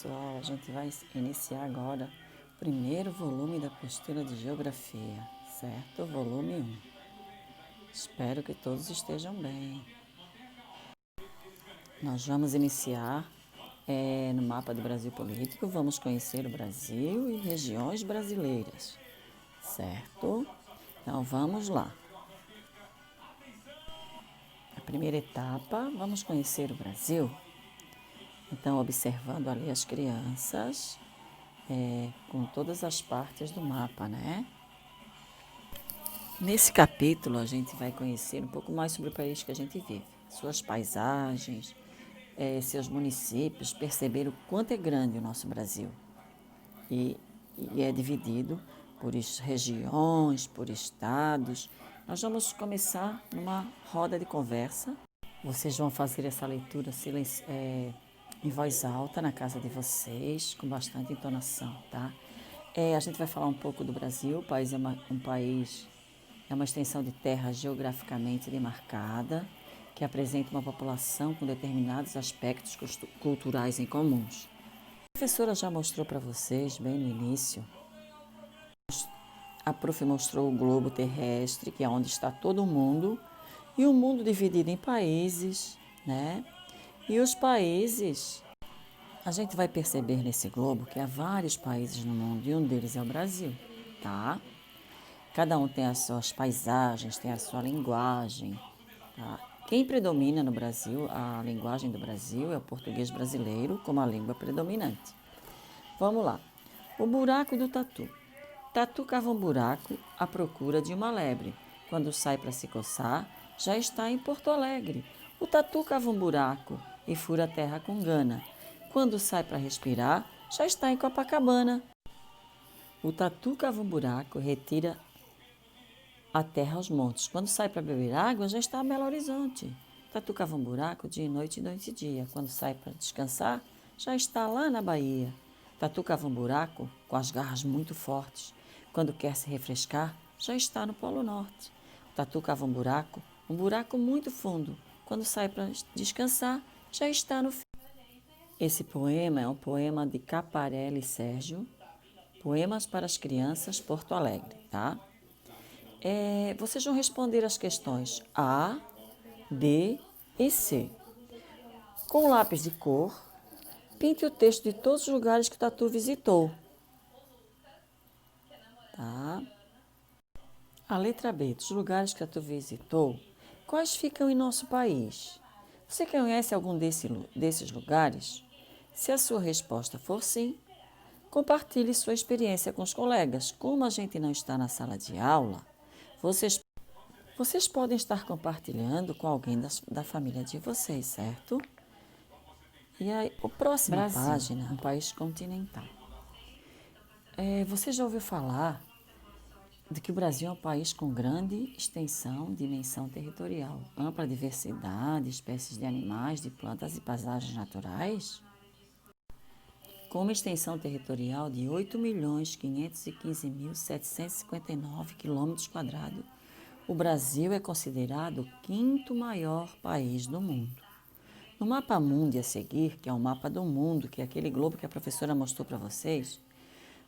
Pessoal, a gente vai iniciar agora o primeiro volume da apostila de Geografia, certo? Volume 1. Espero que todos estejam bem. Nós vamos iniciar no mapa do Brasil político, vamos conhecer o Brasil e regiões brasileiras, certo? Então vamos lá. A primeira etapa, vamos conhecer o Brasil. Então, observando ali as crianças, com todas as partes do mapa, né? Nesse capítulo, a gente vai conhecer um pouco mais sobre o país que a gente vive, suas paisagens, seus municípios, perceber o quanto é grande o nosso Brasil. E, e é dividido por regiões, por estados. Nós vamos começar numa roda de conversa. Vocês vão fazer essa leitura em voz alta na casa de vocês, com bastante entonação, tá? A gente vai falar um pouco do Brasil. O país é uma extensão de terra geograficamente demarcada, que apresenta uma população com determinados aspectos culturais em comuns. A professora já mostrou para vocês, bem no início, a prof mostrou o globo terrestre, que é onde está todo mundo, e o mundo dividido em países, né? E os países, a gente vai perceber nesse globo que há vários países no mundo, e um deles é o Brasil, tá? Cada um tem as suas paisagens, tem a sua linguagem. Tá? Quem predomina no Brasil, a linguagem do Brasil é o português brasileiro como a língua predominante. Vamos lá. O buraco do tatu. Tatu cava um buraco à procura de uma lebre. Quando sai para se coçar, já está em Porto Alegre. O tatu cava um buraco e fura a terra com gana. Quando sai para respirar, já está em Copacabana. O tatu cava um buraco e retira a terra aos montes. Quando sai para beber água, já está a Belo Horizonte. Tatu cava um buraco dia e noite e dia. Quando sai para descansar, já está lá na Bahia. Tatu cava um buraco com as garras muito fortes. Quando quer se refrescar, já está no Polo Norte. Tatu cava um buraco muito fundo. Quando sai para descansar, já está no fim. Esse poema é um poema de Caparelli Sérgio, Poemas para as Crianças, Porto Alegre, tá? Vocês vão responder as questões A, B e C. Com lápis de cor, pinte o texto de todos os lugares que o Tatu visitou. Tá? A letra B, dos lugares que o Tatu visitou, quais ficam em nosso país? Você conhece algum desses lugares? Se a sua resposta for sim, compartilhe sua experiência com os colegas. Como a gente não está na sala de aula, vocês podem estar compartilhando com alguém da família de vocês, certo? E aí, a próxima página, um país continental. Você já ouviu falar de que o Brasil é um país com grande extensão, dimensão territorial, ampla diversidade, espécies de animais, de plantas e paisagens naturais? Com uma extensão territorial de 8.515.759 km², o Brasil é considerado o quinto maior país do mundo. No mapa mundi a seguir, que é o mapa do mundo, que é aquele globo que a professora mostrou para vocês,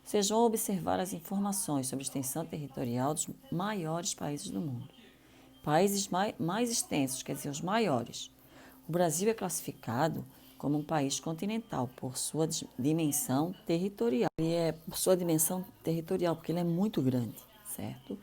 vocês vão observar as informações sobre a extensão territorial dos maiores países do mundo. Países mais extensos, quer dizer, os maiores. O Brasil é classificado como um país continental por sua dimensão territorial. Por sua dimensão territorial, porque ele é muito grande, certo?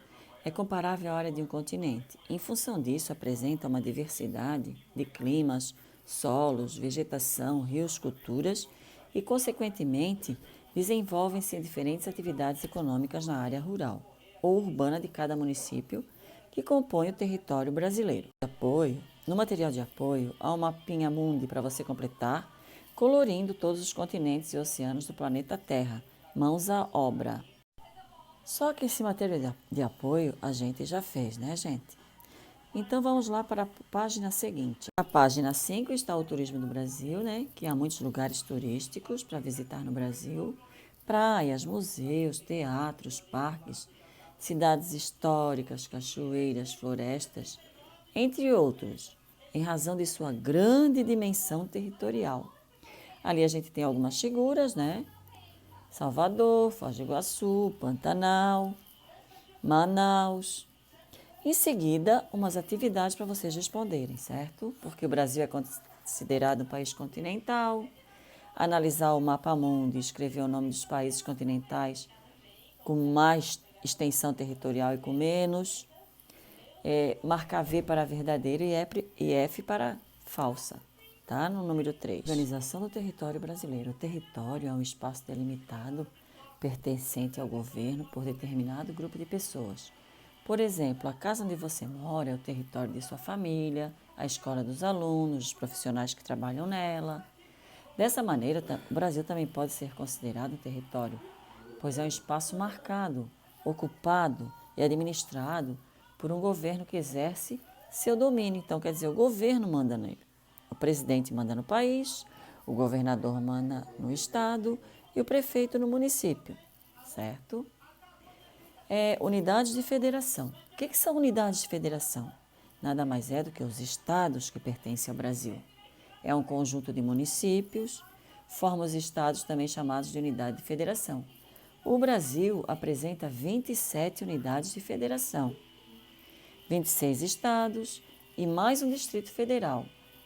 É comparável à área de um continente. Em função disso, apresenta uma diversidade de climas, solos, vegetação, rios, culturas e, consequentemente, desenvolvem-se diferentes atividades econômicas na área rural ou urbana de cada município que compõe o território brasileiro. No material de apoio, há um mapinha mundi para você completar, colorindo todos os continentes e oceanos do planeta Terra. Mãos à obra. Só que esse material de apoio a gente já fez, né, gente? Então vamos lá para a página seguinte. Na página 5 está o turismo do Brasil, né? Que há muitos lugares turísticos para visitar no Brasil. Praias, museus, teatros, parques, cidades históricas, cachoeiras, florestas, entre outros, em razão de sua grande dimensão territorial. Ali a gente tem algumas figuras, né? Salvador, Foz do Iguaçu, Pantanal, Manaus. Em seguida, umas atividades para vocês responderem, certo? Porque o Brasil é considerado um país continental. Analisar o mapa mundo e escrever o nome dos países continentais com mais extensão territorial e com menos. Marcar V para verdadeiro e F para falsa. Tá? No número 3. Organização do território brasileiro. O território é um espaço delimitado pertencente ao governo por determinado grupo de pessoas. Por exemplo, a casa onde você mora é o território de sua família, a escola dos alunos, os profissionais que trabalham nela. Dessa maneira, o Brasil também pode ser considerado um território, pois é um espaço marcado, ocupado e administrado por um governo que exerce seu domínio. Então, quer dizer, o governo manda nele. O presidente manda no país, o governador manda no estado e o prefeito no município, certo? Unidades de federação. O que são unidades de federação? Nada mais é do que os estados que pertencem ao Brasil. É um conjunto de municípios, forma os estados também chamados de unidade de federação. O Brasil apresenta 27 unidades de federação, 26 estados e mais um Distrito Federal,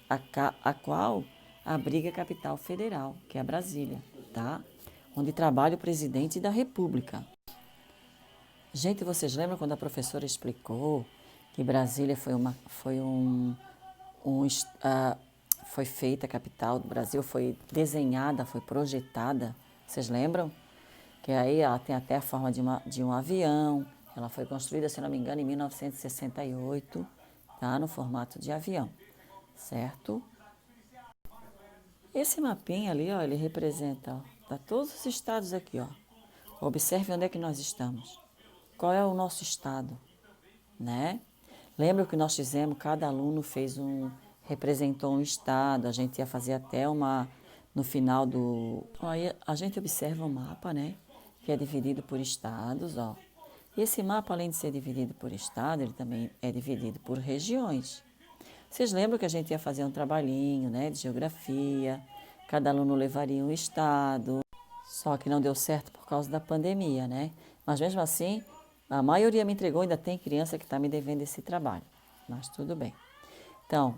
a qual abriga a capital federal, que é Brasília, tá? Onde trabalha o presidente da República. Gente, vocês lembram quando a professora explicou que Brasília foi feita a capital do Brasil, foi desenhada, foi projetada? Vocês lembram? Que aí ela tem até a forma de um avião. Ela foi construída, se não me engano, em 1968, tá? No formato de avião, certo? Esse mapinha ali, ó, ele representa, ó, tá todos os estados aqui, ó. Observe onde é que nós estamos. Qual é o nosso estado, né? Lembra que nós fizemos, cada aluno representou um estado, a gente ia fazer até no final aí a gente observa o mapa, né? Que é dividido por estados, ó. E esse mapa, além de ser dividido por estado, ele também é dividido por regiões. Vocês lembram que a gente ia fazer um trabalhinho, né, de geografia, cada aluno levaria um estado, só que não deu certo por causa da pandemia, né? Mas mesmo assim, a maioria me entregou, ainda tem criança que está me devendo esse trabalho, mas tudo bem. Então,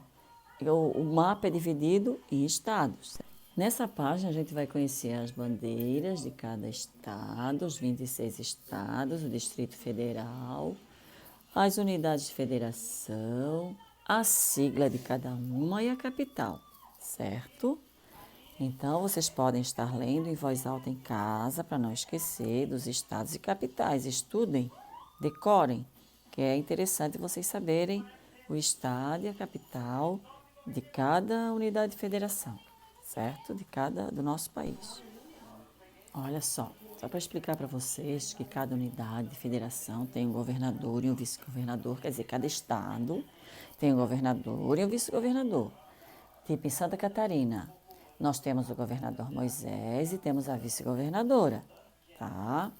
o mapa é dividido em estados. Nessa página a gente vai conhecer as bandeiras de cada estado, os 26 estados, o Distrito Federal, as unidades de federação, a sigla de cada uma e a capital, certo? Então, vocês podem estar lendo em voz alta em casa para não esquecer dos estados e capitais. Estudem, decorem, que é interessante vocês saberem o estado e a capital de cada unidade de federação, certo? Do nosso país. Olha só para explicar para vocês que cada unidade de federação tem um governador e um vice-governador, quer dizer, cada estado tem um governador e um vice-governador. Tipo em Santa Catarina, nós temos o governador Moisés e temos a vice-governadora, tá?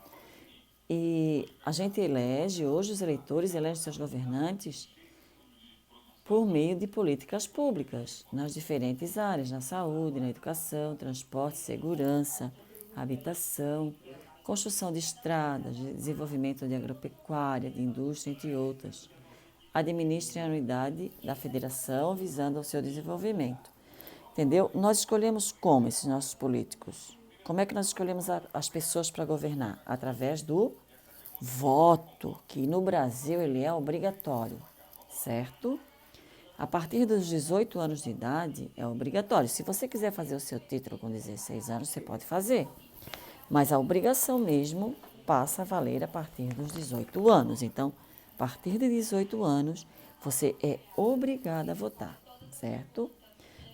E a gente hoje os eleitores elegem seus governantes por meio de políticas públicas nas diferentes áreas, na saúde, na educação, transporte, segurança, habitação, construção de estradas, desenvolvimento de agropecuária, de indústria, entre outras. Administrem a unidade da federação visando ao seu desenvolvimento. Entendeu? Nós escolhemos como esses nossos políticos? Como é que nós escolhemos as pessoas para governar? Através do voto, que no Brasil ele é obrigatório, certo? A partir dos 18 anos de idade é obrigatório. Se você quiser fazer o seu título com 16 anos, você pode fazer. Mas a obrigação mesmo passa a valer a partir dos 18 anos. Então, a partir de 18 anos, você é obrigado a votar, certo?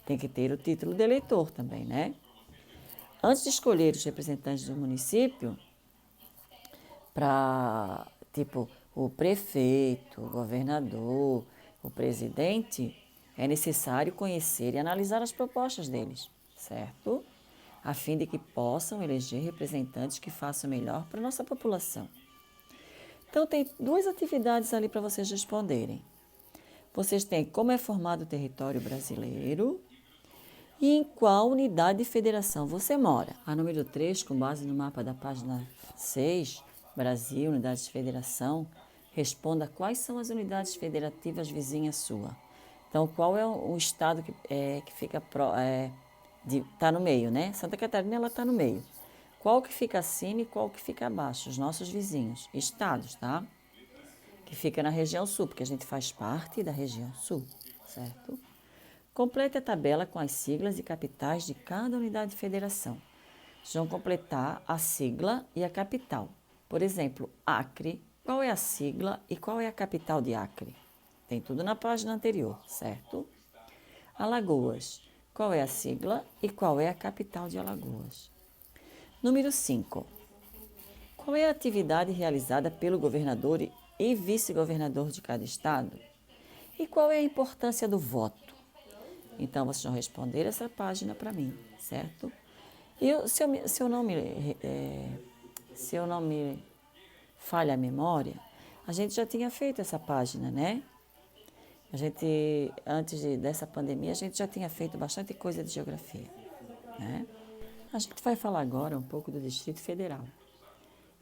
Tem que ter o título de eleitor também, né? Antes de escolher os representantes do município, para, tipo, o prefeito, o governador, o presidente, é necessário conhecer e analisar as propostas deles, certo? A fim de que possam eleger representantes que façam melhor para a nossa população. Então, tem duas atividades ali para vocês responderem. Vocês têm como é formado o território brasileiro e em qual unidade de federação você mora. A número 3, com base no mapa da página 6, Brasil, unidades de federação, responda quais são as unidades federativas vizinhas sua. Então, qual é o estado que fica tá no meio, né? Santa Catarina, ela está no meio. Qual que fica acima e qual que fica abaixo? Os nossos vizinhos, estados, tá? Que fica na região sul, porque a gente faz parte da região sul, certo? Complete a tabela com as siglas e capitais de cada unidade de federação. Vocês vão completar a sigla e a capital. Por exemplo, Acre, qual é a sigla e qual é a capital de Acre? Tem tudo na página anterior, certo? Alagoas, qual é a sigla e qual é a capital de Alagoas? Número 5. Qual é a atividade realizada pelo governador e vice-governador de cada estado? E qual é a importância do voto? Então, vocês vão responder essa página para mim, certo? Se eu não me falha a memória, a gente já tinha feito essa página, né? Dessa pandemia, a gente já tinha feito bastante coisa de geografia, né? A gente vai falar agora um pouco do Distrito Federal.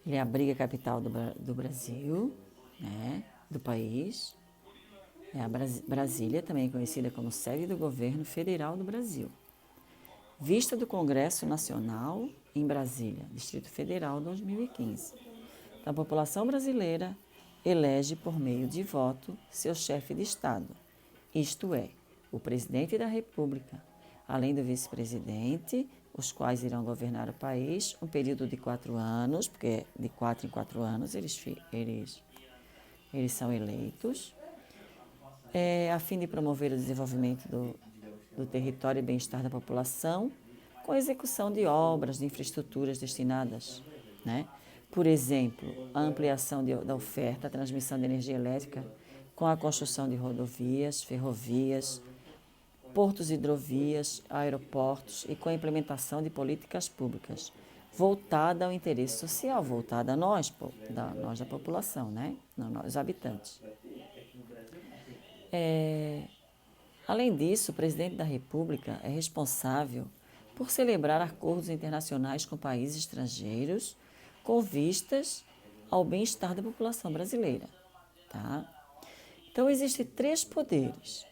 Ele é a briga capital do Brasil, né? Do país. É a Brasília, também conhecida como sede do governo federal do Brasil. Vista do Congresso Nacional em Brasília, Distrito Federal 2015. A população brasileira elege por meio de voto seu chefe de Estado, isto é, o presidente da República, além do vice-presidente, os quais irão governar o país um período de 4 anos, porque de 4 em 4 anos eles são eleitos, a fim de promover o desenvolvimento do território e bem-estar da população, com a execução de obras de infraestruturas destinadas, né? Por exemplo, a ampliação da oferta, a transmissão de energia elétrica, com a construção de rodovias, ferrovias, portos e hidrovias, aeroportos e com a implementação de políticas públicas voltada ao interesse social, voltada a nós, nós da população, né? Nós habitantes. Além disso, o presidente da República é responsável por celebrar acordos internacionais com países estrangeiros com vistas ao bem-estar da população brasileira, tá? Então, existem 3 poderes.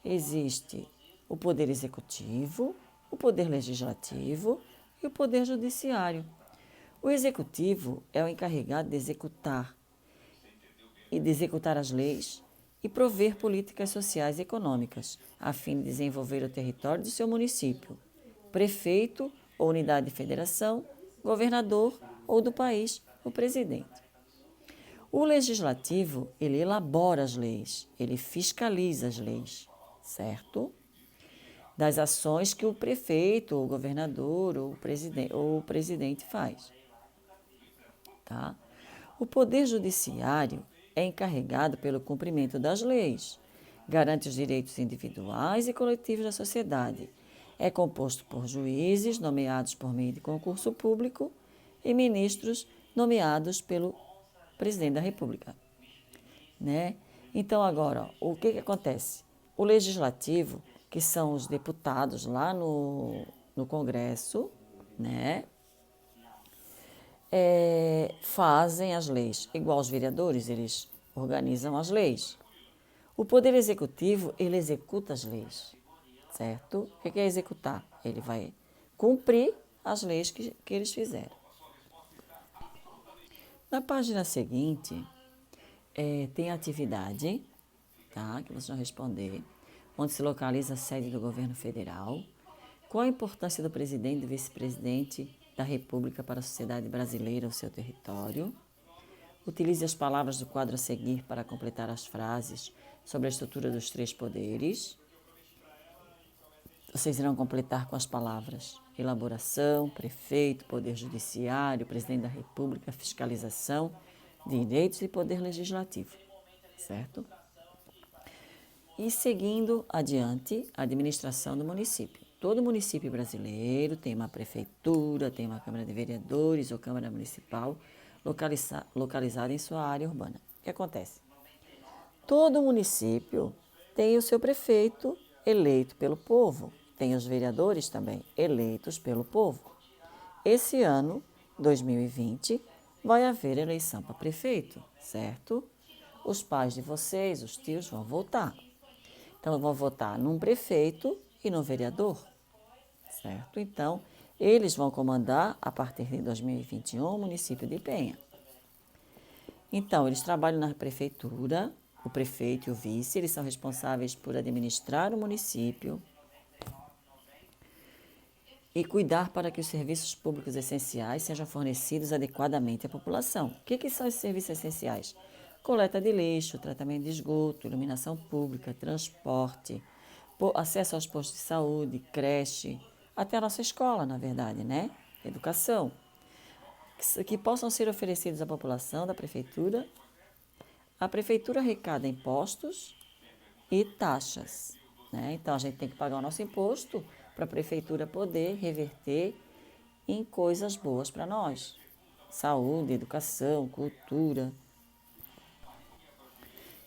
Existe o poder executivo, o poder legislativo e o poder judiciário. O executivo é o encarregado de executar as leis e prover políticas sociais e econômicas, a fim de desenvolver o território do seu município, prefeito ou unidade de federação, governador ou do país, o presidente. O legislativo, ele elabora as leis, ele fiscaliza as leis, certo? Das ações que o prefeito, o governador ou o presidente faz, tá? O poder judiciário é encarregado pelo cumprimento das leis, garante os direitos individuais e coletivos da sociedade. É composto por juízes nomeados por meio de concurso público e ministros nomeados pelo presidente da República, né? Então, agora, o que acontece? O legislativo, que são os deputados lá no Congresso, né? Fazem as leis. Igual os vereadores, eles organizam as leis. O Poder Executivo, ele executa as leis, certo? O que é executar? Ele vai cumprir as leis que eles fizeram. Na página seguinte, tem a atividade, tá? Que vocês vão responder, onde se localiza a sede do governo federal, qual a importância do presidente e do vice-presidente da República para a sociedade brasileira ou seu território. Utilize as palavras do quadro a seguir para completar as frases sobre a estrutura dos 3 poderes. Vocês irão completar com as palavras elaboração, prefeito, poder judiciário, presidente da República, fiscalização, direitos e poder legislativo, certo? E seguindo adiante, a administração do município. Todo município brasileiro tem uma prefeitura, tem uma Câmara de Vereadores ou Câmara Municipal localizada em sua área urbana. O que acontece? Todo município tem o seu prefeito eleito pelo povo, tem os vereadores também, eleitos pelo povo. Esse ano, 2020, vai haver eleição para prefeito, certo? Os pais de vocês, os tios, vão votar. Então, vão votar num prefeito e num vereador, certo? Então, eles vão comandar, a partir de 2021, o município de Penha. Então, eles trabalham na prefeitura, o prefeito e o vice, eles são responsáveis por administrar o município e cuidar para que os serviços públicos essenciais sejam fornecidos adequadamente à população. O que são esses serviços essenciais? Coleta de lixo, tratamento de esgoto, iluminação pública, transporte, acesso aos postos de saúde, creche, até a nossa escola, na verdade, né? Educação. Que possam ser oferecidos à população da prefeitura. A prefeitura arrecada impostos e taxas, né? Então, a gente tem que pagar o nosso imposto para a prefeitura poder reverter em coisas boas para nós. Saúde, educação, cultura.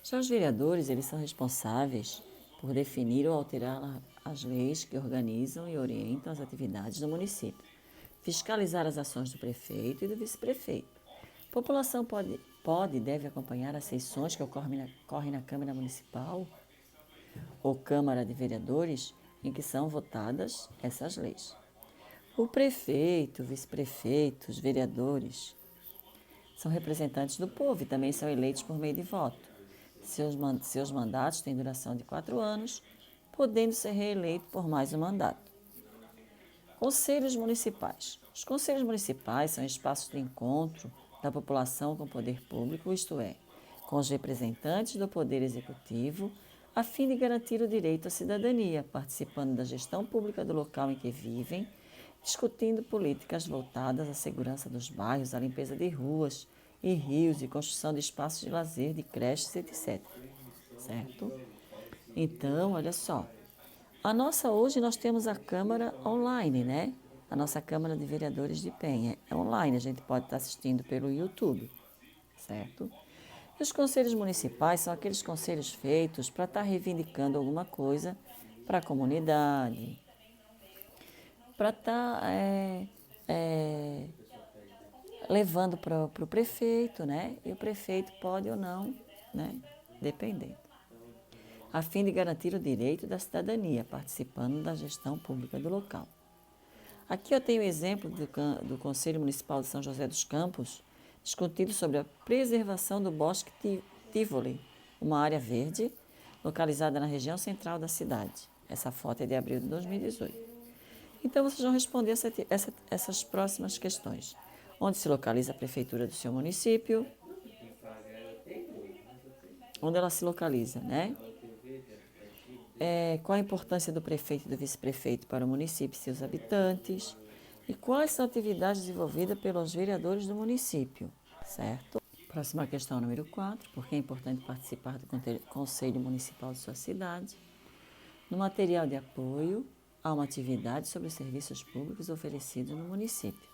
Já os vereadores, eles são responsáveis por definir ou alterar as leis que organizam e orientam as atividades do município, fiscalizar as ações do prefeito e do vice-prefeito. A população pode e deve acompanhar as sessões que ocorrem na Câmara Municipal ou Câmara de Vereadores em que são votadas essas leis. O prefeito, o vice-prefeito, os vereadores são representantes do povo e também são eleitos por meio de voto. Seus mandatos têm duração de 4 anos, podendo ser reeleito por mais um mandato. Conselhos municipais. Os conselhos municipais são espaços de encontro da população com o poder público, isto é, com os representantes do poder executivo, a fim de garantir o direito à cidadania, participando da gestão pública do local em que vivem, discutindo políticas voltadas à segurança dos bairros, à limpeza de ruas e rios e construção de espaços de lazer, de creches, etc. Certo? Então, olha só. Hoje nós temos a Câmara online, né? A nossa Câmara de Vereadores de Penha é online, a gente pode estar assistindo pelo YouTube, certo? E os conselhos municipais são aqueles conselhos feitos para estar reivindicando alguma coisa para a comunidade, para estar levando para o prefeito, né? E o prefeito pode ou não, né? Dependendo. A fim de garantir o direito da cidadania, participando da gestão pública do local. Aqui eu tenho o exemplo do Conselho Municipal de São José dos Campos, discutindo sobre a preservação do Bosque Tivoli, uma área verde localizada na região central da cidade. Essa foto é de abril de 2018. Então, vocês vão responder essas próximas questões. Onde se localiza a prefeitura do seu município? Onde ela se localiza, né? Qual a importância do prefeito e do vice-prefeito para o município e seus habitantes? E quais são as atividades desenvolvidas pelos vereadores do município, certo? Próxima questão, número 4. Por que é importante participar do Conselho Municipal de sua cidade? No material de apoio, há uma atividade sobre os serviços públicos oferecidos no município,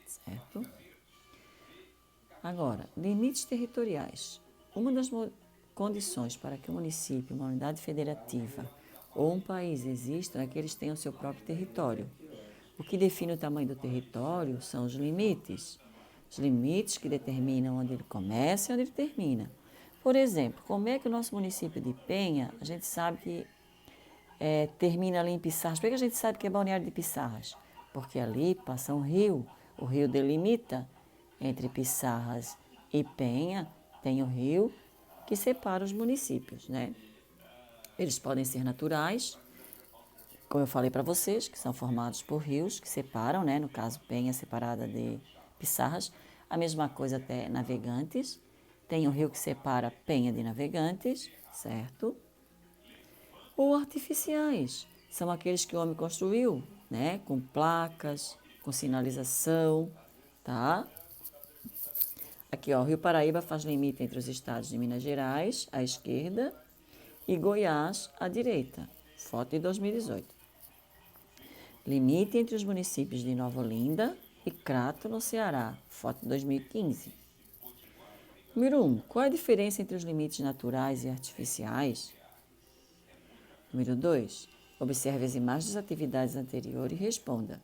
certo? Agora, limites territoriais. Uma das condições para que um município, uma unidade federativa ou um país existam é que eles tenham seu próprio território. O que define o tamanho do território são os limites. Os limites que determinam onde ele começa e onde ele termina. Por exemplo, como é que o nosso município de Penha, a gente sabe que termina ali em Pissarras. Por que a gente sabe que é Balneário de Pissarras? Porque ali passa um rio. O rio delimita entre Pissarras e Penha, tem o rio que separa os municípios, né? Eles podem ser naturais, como eu falei para vocês, que são formados por rios que separam, né? No caso, Penha separada de Pissarras. A mesma coisa até Navegantes. Tem o rio que separa Penha de Navegantes, certo? Ou artificiais, são aqueles que o homem construiu, né? Com placas, com sinalização, tá? Aqui, ó, o Rio Paraíba faz limite entre os estados de Minas Gerais, à esquerda, e Goiás, à direita. Foto de 2018. Limite entre os municípios de Nova Olinda e Crato, no Ceará. Foto de 2015. Número 1. Qual é a diferença entre os limites naturais e artificiais? Número 2. Observe as imagens das atividades anteriores e responda.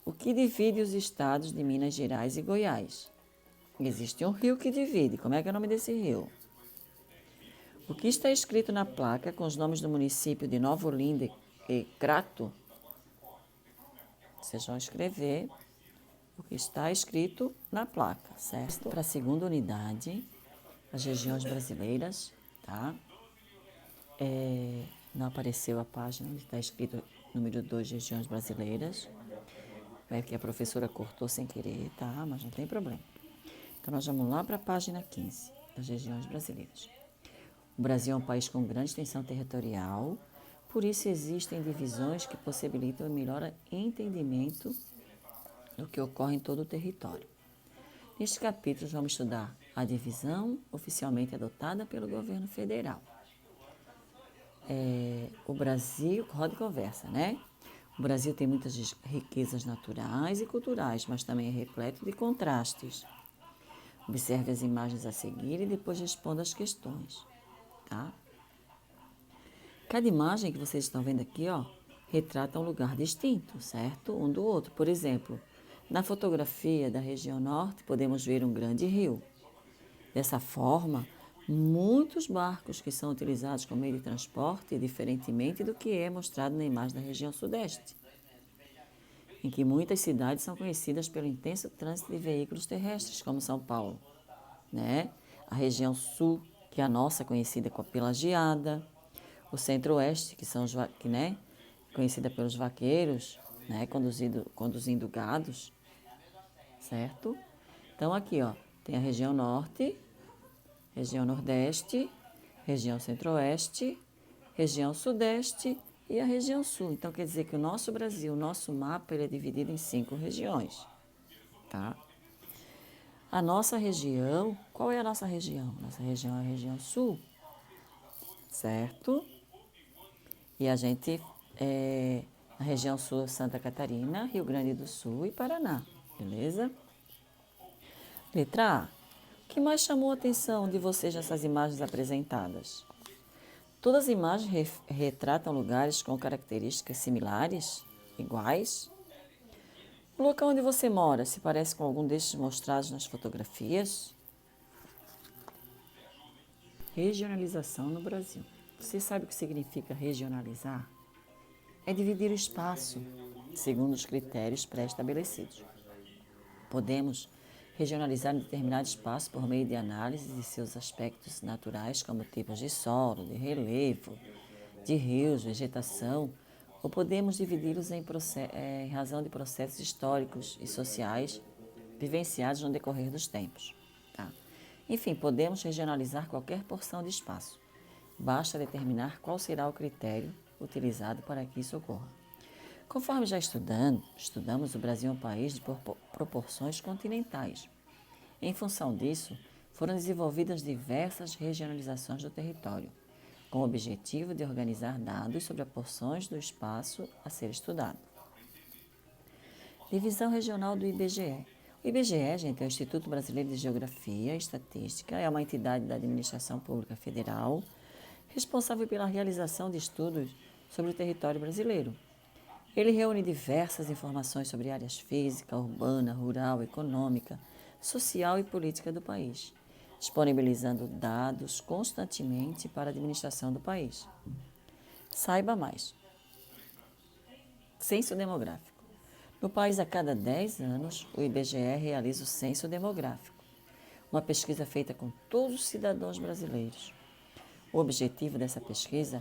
O que divide os estados de Minas Gerais e Goiás? Existe um rio que divide. Como é que é o nome desse rio? O que está escrito na placa com os nomes do município de Nova Olinda e Crato? Vocês vão escrever o que está escrito na placa, certo? Para a segunda unidade, as regiões brasileiras, tá? Não apareceu a página onde está escrito número 2, regiões brasileiras. É que a professora cortou sem querer, tá? Mas não tem problema. Então, nós vamos lá para a página 15, das regiões brasileiras. O Brasil é um país com grande extensão territorial, por isso existem divisões que possibilitam o melhor entendimento do que ocorre em todo o território. Neste capítulo, vamos estudar a divisão oficialmente adotada pelo governo federal. O Brasil, roda e conversa, né? O Brasil tem muitas riquezas naturais e culturais, mas também é repleto de contrastes. Observe as imagens a seguir e depois responda as questões, tá? Cada imagem que vocês estão vendo aqui, ó, retrata um lugar distinto, certo? Um do outro. Por exemplo, na fotografia da região norte, podemos ver um grande rio. Dessa forma, muitos barcos que são utilizados como meio de transporte, diferentemente do que é mostrado na imagem da região sudeste, em que muitas cidades são conhecidas pelo intenso trânsito de veículos terrestres, como São Paulo, né? A região sul, que é a nossa, conhecida pela geada, o centro-oeste, que são né, conhecida pelos vaqueiros, né, conduzindo gados, certo? Então aqui, ó, tem a região norte, região nordeste, região centro-oeste, região sudeste e a região sul. Então quer dizer que o nosso Brasil, o nosso mapa, ele é dividido em 5 regiões, tá? A nossa região, qual é a nossa região? Nossa região é a região sul, certo? E a gente, na região sul, Santa Catarina, Rio Grande do Sul e Paraná, beleza? Letra A. O que mais chamou a atenção de vocês nessas imagens apresentadas? Todas as imagens retratam lugares com características similares, iguais? O local onde você mora se parece com algum destes mostrados nas fotografias? Regionalização no Brasil. Você sabe o que significa regionalizar? É dividir o espaço segundo os critérios pré-estabelecidos. Podemos regionalizar um determinado espaço por meio de análise de seus aspectos naturais, como tipos de solo, de relevo, de rios, vegetação, ou podemos dividi-los em razão de processos históricos e sociais vivenciados no decorrer dos tempos. Tá? Enfim, podemos regionalizar qualquer porção de espaço. Basta determinar qual será o critério utilizado para que isso ocorra. Conforme já estudamos, o Brasil é um país de proporções continentais. Em função disso, foram desenvolvidas diversas regionalizações do território, com o objetivo de organizar dados sobre as porções do espaço a ser estudado. Divisão regional do IBGE. O IBGE, gente, é o Instituto Brasileiro de Geografia e Estatística, é uma entidade da Administração Pública Federal responsável pela realização de estudos sobre o território brasileiro. Ele reúne diversas informações sobre áreas física, urbana, rural, econômica, social e política do país, disponibilizando dados constantemente para a administração do país. Saiba mais. Censo demográfico. No país, a cada 10 anos, o IBGE realiza o censo demográfico, uma pesquisa feita com todos os cidadãos brasileiros. O objetivo dessa pesquisa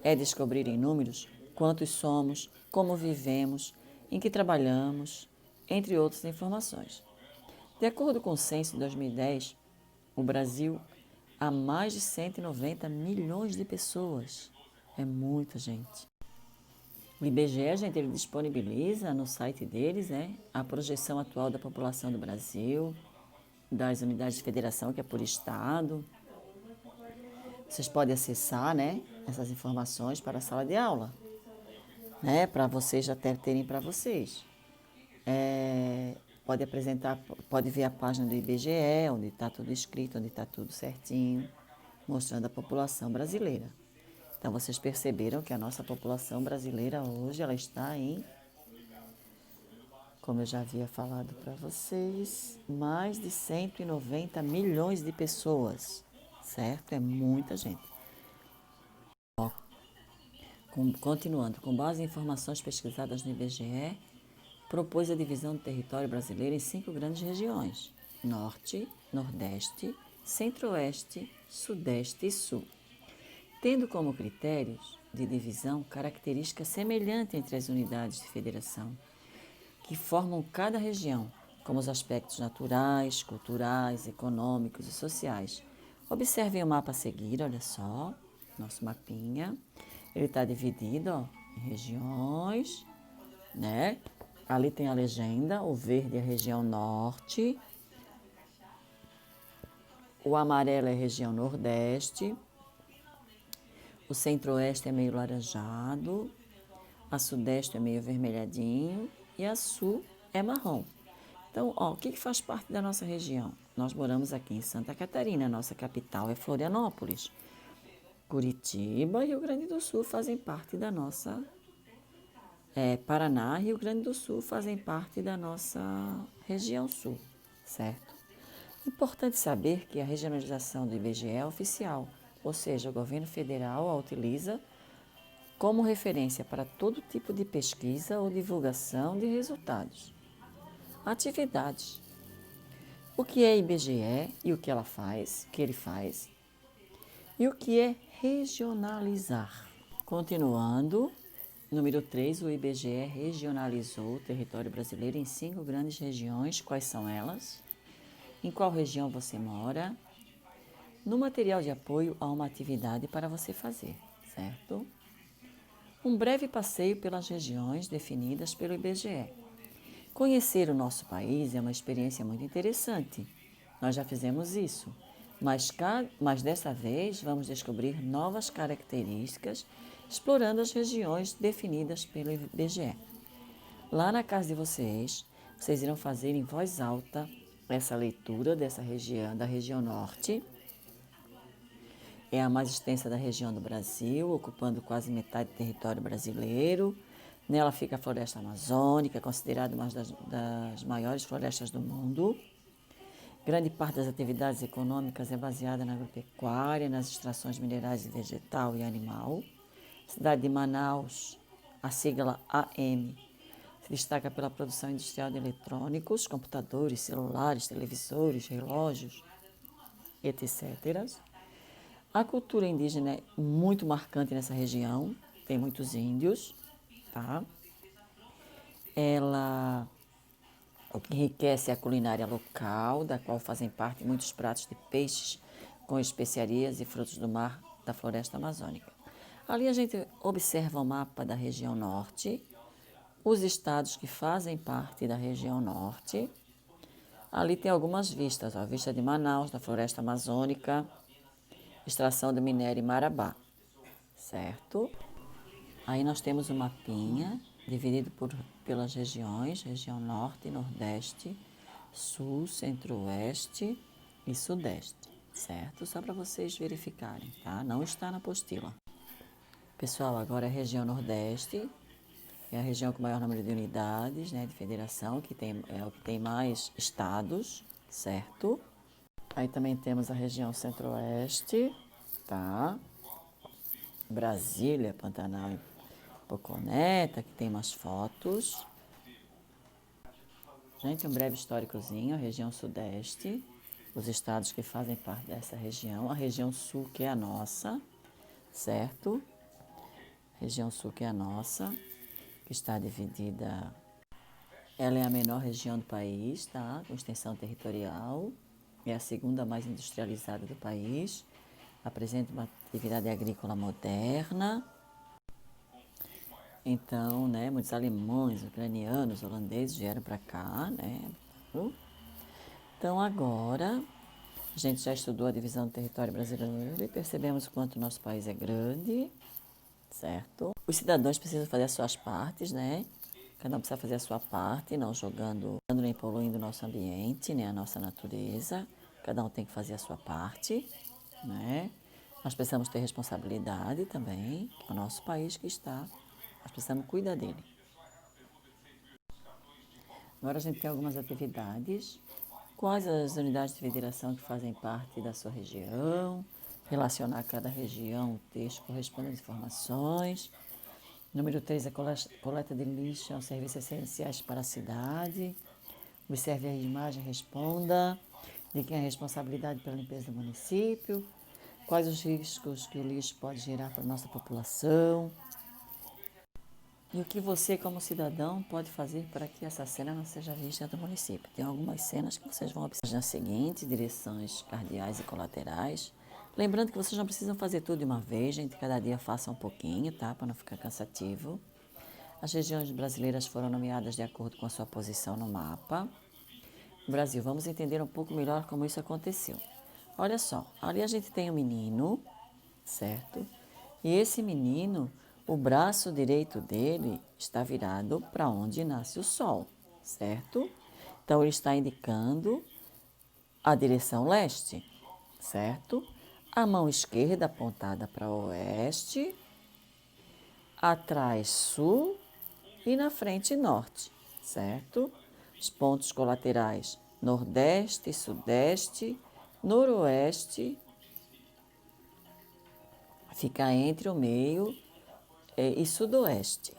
é descobrir em números quantos somos, como vivemos, em que trabalhamos, entre outras informações. De acordo com o censo de 2010, o Brasil há mais de 190 milhões de pessoas. É muita gente. O IBGE, gente, ele disponibiliza no site deles, a projeção atual da população do Brasil, das unidades de federação, que é por estado. Vocês podem acessar, essas informações para a sala de aula, para vocês até terem para vocês. Pode ver a página do IBGE, onde está tudo escrito, onde está tudo certinho, mostrando a população brasileira. Então, vocês perceberam que a nossa população brasileira hoje, ela está em, como eu já havia falado para vocês, mais de 190 milhões de pessoas, certo? É muita gente. Continuando, com base em informações pesquisadas no IBGE, propôs a divisão do território brasileiro em 5 grandes regiões: Norte, Nordeste, Centro-Oeste, Sudeste e Sul, tendo como critérios de divisão características semelhantes entre as unidades de federação, que formam cada região, como os aspectos naturais, culturais, econômicos e sociais. Observem o mapa a seguir, olha só, nosso mapinha. Ele está dividido, ó, em regiões, né? Ali tem a legenda, o verde é a região norte, o amarelo é a região nordeste, o centro-oeste é meio laranjado, a sudeste é meio avermelhadinho e a sul é marrom. Então, ó, o que faz parte da nossa região? Nós moramos aqui em Santa Catarina, nossa capital é Florianópolis. Curitiba e Rio Grande do Sul fazem parte da nossa... Paraná e Rio Grande do Sul fazem parte da nossa região sul, certo? Importante saber que a regionalização do IBGE é oficial, ou seja, o governo federal a utiliza como referência para todo tipo de pesquisa ou divulgação de resultados. Atividades. O que é IBGE e o que ela faz, que ele faz? E o que é regionalizar? Continuando, número 3, o IBGE regionalizou o território brasileiro em 5 grandes regiões. Quais são elas? Em qual região você mora? No material de apoio há uma atividade para você fazer, certo? Um breve passeio pelas regiões definidas pelo IBGE. Conhecer o nosso país é uma experiência muito interessante. Nós já fizemos isso, mas dessa vez vamos descobrir novas características explorando as regiões definidas pelo IBGE. Lá na casa de vocês irão fazer em voz alta essa leitura dessa região, da região norte. É a mais extensa da região do Brasil, ocupando quase metade do território brasileiro. Nela fica a floresta amazônica, considerada uma das maiores florestas do mundo. Grande parte das atividades econômicas é baseada na agropecuária, nas extrações minerais de vegetal e animal. A cidade de Manaus, a sigla AM, se destaca pela produção industrial de eletrônicos, computadores, celulares, televisores, relógios, etc. A cultura indígena é muito marcante nessa região, tem muitos índios, tá? Ela enriquece a culinária local, da qual fazem parte muitos pratos de peixes com especiarias e frutos do mar da floresta amazônica. Ali a gente observa o mapa da região norte, os estados que fazem parte da região norte. Ali tem algumas vistas, a vista de Manaus, da floresta amazônica, extração do minério em Marabá, certo? Aí nós temos um mapinha dividido pelas regiões, região norte, nordeste, sul, centro-oeste e sudeste, certo? Só para vocês verificarem, tá? Não está na apostila. Pessoal, agora é a região nordeste, é a região com o maior número de unidades, né, de federação, é o que tem mais estados, certo? Aí também temos a região centro-oeste, tá? Brasília, Pantanal e Poconeta, que tem umas fotos. Gente, um breve históricozinho, a região sudeste, os estados que fazem parte dessa região, a região sul, que é a nossa, certo? Região sul, que é a nossa, que está dividida. Ela é a menor região do país, tá? Com extensão territorial. É a segunda mais industrializada do país. Apresenta uma atividade agrícola moderna. Então, né, muitos alemães, ucranianos, holandeses vieram para cá, né? Então, agora, a gente já estudou a divisão do território brasileiro e percebemos o quanto o nosso país é grande, certo? Os cidadãos precisam fazer as suas partes, né? Cada um precisa fazer a sua parte, não jogando nem poluindo o nosso ambiente, né? A nossa natureza. Cada um tem que fazer a sua parte, né? Nós precisamos ter responsabilidade também, que é o nosso país que está, nós precisamos cuidar dele. Agora a gente tem algumas atividades. Quais as unidades de federação que fazem parte da sua região? Relacionar cada região, o texto correspondendo às informações. Número 3, a coleta de lixo é um serviço essenciais para a cidade. Observe a imagem, responda. De quem é a responsabilidade pela limpeza do município? Quais os riscos que o lixo pode gerar para a nossa população? E o que você, como cidadão, pode fazer para que essa cena não seja vista do município? Tem algumas cenas que vocês vão observar na seguinte, direções cardeais e colaterais. Lembrando que vocês não precisam fazer tudo de uma vez, gente. Cada dia faça um pouquinho, tá? Para não ficar cansativo. As regiões brasileiras foram nomeadas de acordo com a sua posição no mapa. Brasil, vamos entender um pouco melhor como isso aconteceu. Olha só, ali a gente tem um menino, certo? E esse menino, o braço direito dele está virado para onde nasce o sol, certo? Então ele está indicando a direção leste, certo? A mão esquerda apontada para o oeste, atrás sul e na frente norte, certo? Os pontos colaterais nordeste, sudeste, noroeste, fica entre o meio e sudoeste.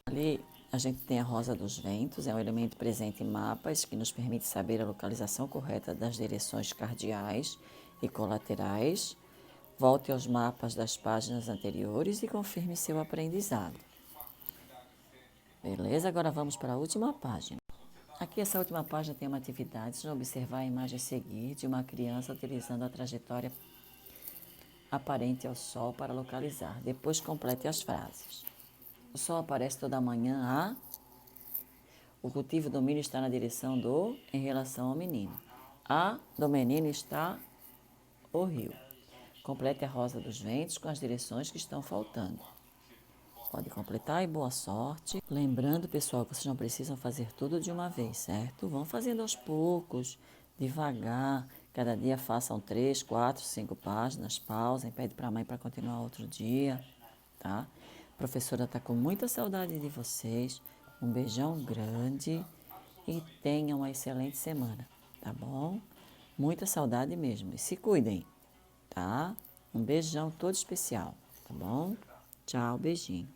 Ali a gente tem a rosa dos ventos, é um elemento presente em mapas que nos permite saber a localização correta das direções cardeais e colaterais. Volte aos mapas das páginas anteriores e confirme seu aprendizado. Beleza? Agora vamos para a última página. Aqui, essa última página tem uma atividade. Vocês vão observar a imagem a seguir de uma criança utilizando a trajetória aparente ao Sol para localizar. Depois complete as frases. O Sol aparece toda manhã a... O cultivo do milho está na direção do... em relação ao menino. A do menino está o rio. Complete a rosa dos ventos com as direções que estão faltando. Pode completar e boa sorte. Lembrando, pessoal, que vocês não precisam fazer tudo de uma vez, certo? Vão fazendo aos poucos, devagar. Cada dia façam 3, 4, 5 páginas, pausem, pede para a mãe para continuar outro dia, tá? A professora está com muita saudade de vocês. Um beijão grande e tenham uma excelente semana, tá bom? Muita saudade mesmo. E se cuidem, tá? Um beijão todo especial, tá bom? Tchau, beijinho.